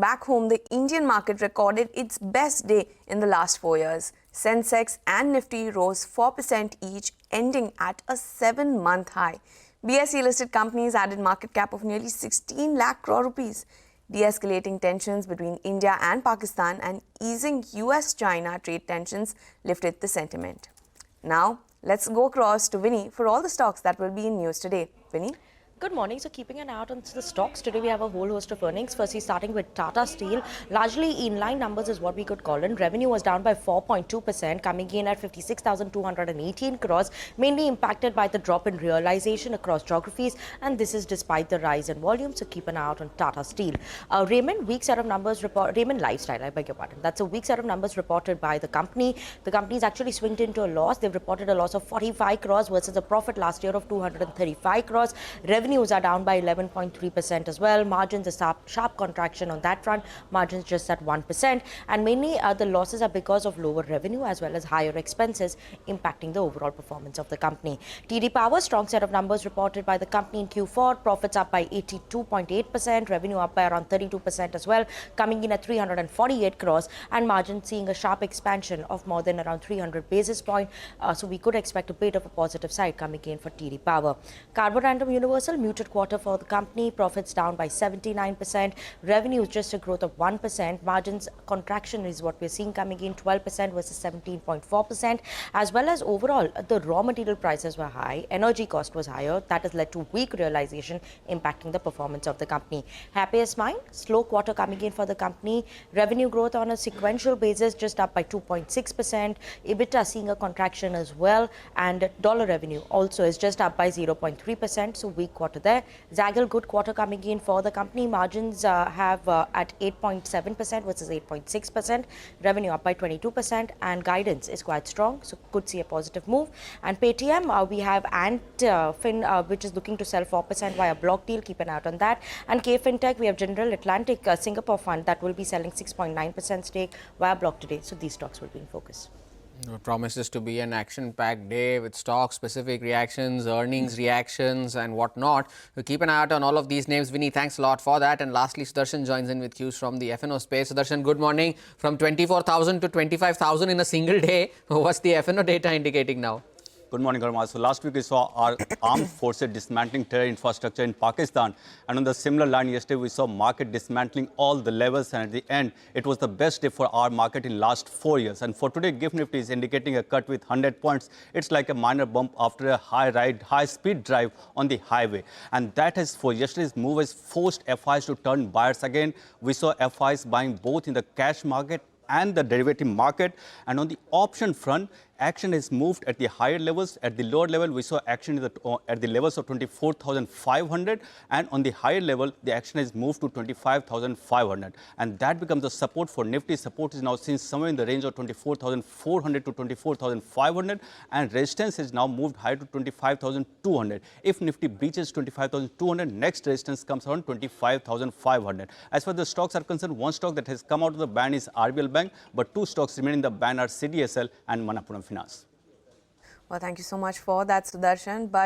back home, the Indian market recorded its best day in the last 4 years. Sensex and Nifty rose 4% each, ending at a 7-month high. BSE-listed companies added market cap of nearly 16 lakh crore rupees. De-escalating tensions between India and Pakistan and easing US-China trade tensions lifted the sentiment. Now, let's go across to Vinny for all the stocks that will be in news today. Vinny? Good morning. So keeping an eye out on the stocks, today we have a whole host of earnings. Firstly, starting with Tata Steel, largely inline numbers is what we could call in. Revenue was down by 4.2%, coming in at 56,218 crores, mainly impacted by the drop in realization across geographies, and this is despite the rise in volume. So keep an eye out on Tata Steel. Raymond Lifestyle, I beg your pardon. That's a weak set of numbers reported by the company. The company's actually swinged into a loss. They've reported a loss of 45 crores versus a profit last year of 235 crores. Revenues are down by 11.3% as well. Margins, a sharp contraction on that front. Margins just at 1%. And mainly the losses are because of lower revenue as well as higher expenses impacting the overall performance of the company. TD Power, strong set of numbers reported by the company in Q4. Profits up by 82.8%. Revenue up by around 32% as well, coming in at 348 crores. And margins seeing a sharp expansion of more than around 300 basis points. So we could expect a bit of a positive side coming in for TD Power. Carborundum Universal, muted quarter for the company. Profits down by 79%. Revenues just a growth of 1%. Margins contraction is what we're seeing coming in, 12% versus 17.4%. As well as overall, the raw material prices were high. Energy cost was higher. That has led to weak realization impacting the performance of the company. Happiest Mind, slow quarter coming in for the company. Revenue growth on a sequential basis just up by 2.6%. EBITDA seeing a contraction as well. And dollar revenue also is just up by 0.3%. So weak quarter there. Zaggle, good quarter coming in for the company. Margins have at 8.7% versus 8.6%. Revenue up by 22%, and guidance is quite strong, so could see a positive move. And Paytm, we have Fin, which is looking to sell 4% via block deal. Keep an eye out on that. And K Fintech, we have General Atlantic Singapore Fund that will be selling 6.9% stake via block today. So these stocks will be in focus. It promises to be an action-packed day with stock-specific reactions, earnings reactions and whatnot. We'll keep an eye out on all of these names. Vinny, thanks a lot for that. And lastly, Sudarshan joins in with cues from the F&O space. Sudarshan, good morning. From 24,000 to 25,000 in a single day. What's the F&O data indicating now? Good morning, Garma. So last week we saw our armed forces dismantling terror infrastructure in Pakistan. And on the similar line yesterday, we saw market dismantling all the levels. And at the end, it was the best day for our market in last 4 years. And for today, GIFT Nifty is indicating a cut with 100 points. It's like a minor bump after a high-speed drive on the highway. And that has, for yesterday's move, has forced FIs to turn buyers again. We saw FIs buying both in the cash market and the derivative market. And on the option front, action has moved at the higher levels. At the lower level, we saw action at the levels of 24,500. And on the higher level, the action has moved to 25,500. And that becomes the support for Nifty. Support is now seen somewhere in the range of 24,400 to 24,500. And resistance has now moved higher to 25,200. If Nifty breaches 25,200, next resistance comes around 25,500. As far as the stocks are concerned, one stock that has come out of the band is RBL Bank. But two stocks remain in the band are CDSL and Manappuram Finance. Well, thank you so much for that, Sudarshan. But